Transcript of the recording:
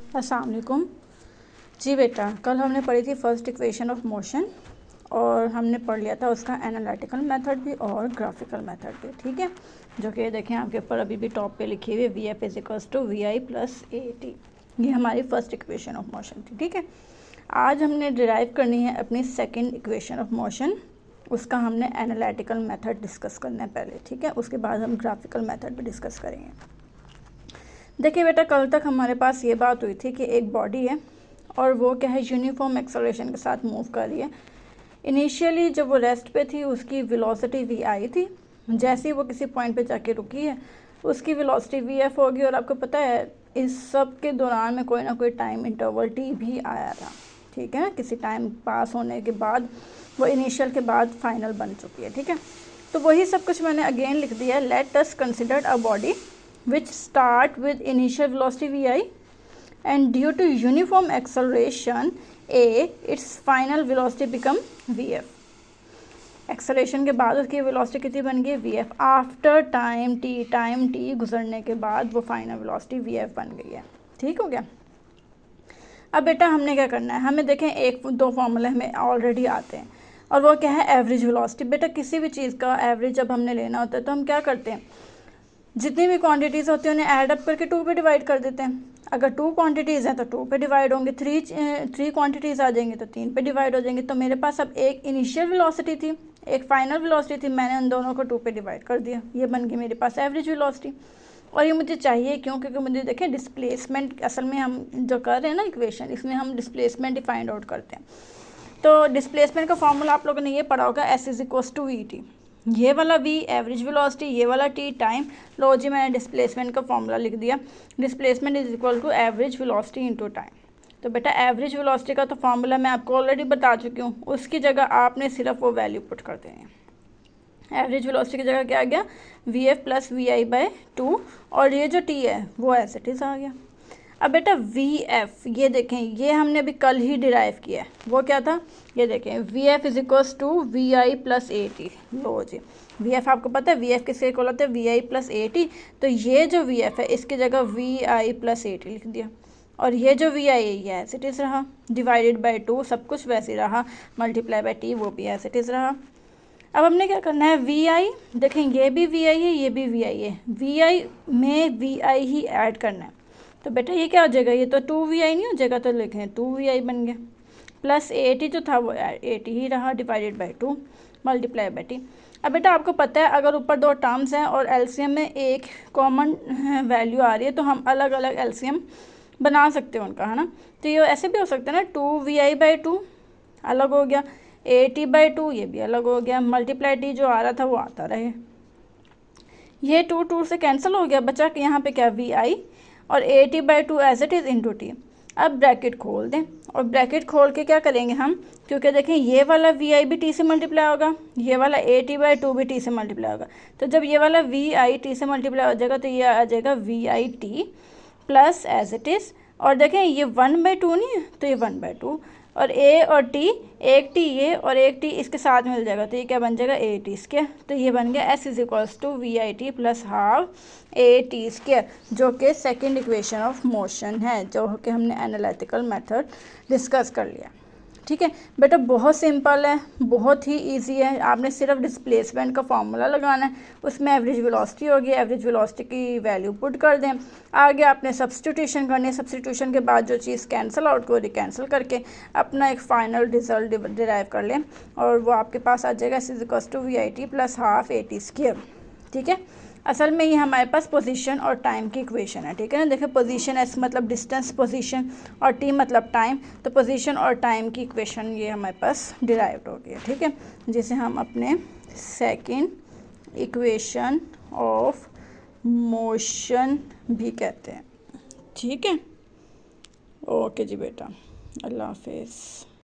अस्सलाम वालेकुम जी बेटा, कल हमने पढ़ी थी फर्स्ट इक्वेशन ऑफ मोशन और हमने पढ़ लिया था उसका एनालिटिकल मेथड भी और ग्राफिकल मेथड भी। ठीक है, जो कि देखें आपके ऊपर अभी भी टॉप पे लिखी हुई है V F is equals to V I plus A T. ये हमारी फर्स्ट इक्वेशन ऑफ मोशन थी। ठीक है, आज हमने डिराइव करनी है अपनी सेकेंड इक्वेशन ऑफ मोशन। उसका हमने एनालिटिकल मेथड डिस्कस करना है पहले। ठीक है, उसके बाद हम ग्राफिकल मेथड भी डिस्कस करेंगे। देखिए बेटा, कल तक हमारे पास ये बात हुई थी कि एक बॉडी है और वो क्या है, यूनिफॉर्म एक्सेलरेशन के साथ मूव कर रही है। इनिशियली जब वो रेस्ट पे थी उसकी वेलोसिटी वी आई थी। जैसे ही वो किसी पॉइंट पे जाके रुकी है उसकी वेलोसिटी वी एफ होगी। और आपको पता है इस सब के दौरान में कोई ना कोई टाइम इंटरवल टी भी आया था। ठीक है, किसी टाइम पास होने के बाद वो इनिशियल के बाद फाइनल बन चुकी है। ठीक है, तो वही सब कुछ मैंने अगेन लिख दिया। Let us consider a body which start with initial velocity vi and due to uniform acceleration a its final velocity become vf। Acceleration के बाद उसकी वेलोसिटी कितनी बन गई vf। आफ्टर टाइम t गुजरने के बाद वो फाइनल वेलोसिटी vf बन गई है। ठीक हो गया। अब बेटा हमने क्या करना है, हमें देखें एक दो फॉर्मूले हमें ऑलरेडी आते हैं और वो क्या है, एवरेज वेलोसिटी। बेटा किसी भी चीज़ का एवरेज जब हमने लेना होता है तो हम क्या करते हैं, जितनी भी क्वांटिटीज़ होती हैं उन्हें ऐड अप करके 2 पे डिवाइड कर देते हैं। अगर 2 क्वांटिटीज़ हैं तो 2 पे डिवाइड होंगे, 3 क्वांटिटीज़ आ जाएंगी तो 3 पे डिवाइड हो जाएंगे। तो मेरे पास अब एक इनिशियल वेलोसिटी थी, एक फाइनल वेलोसिटी थी, मैंने उन दोनों को 2 पे डिवाइड कर दिया। ये बन गई मेरे पास एवरेज वेलोसिटी। और ये मुझे चाहिए क्यों, क्योंकि मुझे देखें डिस्प्लेसमेंट, असल में हम जो कर रहे हैं ना इक्वेशन, इसमें हम डिस्प्लेसमेंट ही फाइंड आउट करते हैं। तो डिस्प्लेसमेंट का फॉर्मूला आप लोगों ने ये पढ़ा होगा, S is equals to V T. ये वाला v एवरेज वेलोसिटी, ये वाला t टाइम। लो जी, मैंने डिस्प्लेसमेंट का फॉर्मूला लिख दिया। Displacement is equal to average velocity into time. तो बेटा एवरेज वेलोसिटी का तो फॉर्मूला मैं आपको ऑलरेडी बता चुकी हूँ, उसकी जगह आपने सिर्फ वो वैल्यू पुट कर देनी है। एवरेज वेलोसिटी की जगह क्या आ गया, V F plus V I by 2 और ये जो t है वो एज इट इज़ आ गया। अब बेटा वी एफ, ये देखें ये हमने अभी कल ही डिराइव किया है। वो क्या था, ये देखें V F is equals to V I plus A T. लो जी, वी एफ आपको पता है वी एफ किसके इक्वल होता है, V I plus A T. तो ये जो वी एफ है इसकी जगह V I plus A T लिख दिया। और ये जो वी आई है ये एज इट इज़ रहा, डिवाइडेड बाई 2 सब कुछ वैसे ही रहा, मल्टीप्लाई बाई टी वो भी एज इट इज़ रहा। अब हमने क्या करना है, वी आई देखें ये भी वी आई है, ये भी वी आई है, वी आई में वी आई ही ऐड करना है। तो बेटा ये क्या हो जाएगा, ये तो 2vi नहीं हो जाएगा, तो लिखें 2vi बन गया। प्लस ए टी जो था वो ए टी ही रहा, divided by 2 multiply by T. अब बेटा आपको पता है अगर ऊपर दो टर्म्स हैं और एलसीएम में एक कॉमन वैल्यू आ रही है तो हम अलग अलग एलसीएम बना सकते हैं उनका, है ना। तो ये ऐसे भी हो सकता है ना, 2vi/2 अलग हो गया, ए टी बाई 2 ये भी अलग हो गया, मल्टीप्लाई टी जो आ रहा था वो आता रहे। ये 2 से कैंसिल हो गया, बचा कि यहाँ पे क्या वी आई और A T by 2 as it is into T. अब ब्रैकेट खोल दें और ब्रैकेट खोल के क्या करेंगे हम, क्योंकि देखें ये वाला वी आई भी टी से मल्टीप्लाई होगा, ये वाला ए टी बाई 2 भी टी से मल्टीप्लाई होगा। तो जब ये वाला वी आई टी से मल्टीप्लाई हो जाएगा तो ये आ जाएगा V I T plus as it is. और देखें ये 1/2 नहीं है तो ये 1/2 और ए और टी, एक टी ये और एक टी इसके साथ मिल जाएगा तो ये क्या बन जाएगा, ए टी स्क्वायर। तो ये बन गया S is equals to V I T plus half A T square, जो कि सेकेंड इक्वेशन ऑफ मोशन है, जो कि हमने एनालिटिकल मेथड डिस्कस कर लिया। ठीक है बेटा, बहुत सिंपल है, बहुत ही इजी है। आपने सिर्फ डिस्प्लेसमेंट का फार्मूला लगाना है, उसमें एवरेज वेलोसिटी होगी, एवरेज वेलोसिटी की वैल्यू पुट कर दें। आगे आपने सब्स्टिट्यूशन करनी है, सब्स्टिट्यूशन के बाद जो चीज़ कैंसिल आउट को रिकैंसिल करके अपना एक फाइनल रिजल्ट डिराइव कर लें और वो आपके पास आ जाएगा is equals to V I T plus half A T square. ठीक है, असल में ये हमारे पास पोजीशन और टाइम की इक्वेशन है। ठीक है ना, देखिए पोजीशन एस मतलब डिस्टेंस पोजीशन और टी मतलब टाइम, तो पोजीशन और टाइम की इक्वेशन ये हमारे पास डिराइव्ड हो गई है। ठीक है, जिसे हम अपने सेकंड इक्वेशन ऑफ मोशन भी कहते हैं। ठीक है, ओके जी बेटा, अल्लाह हाफिज़।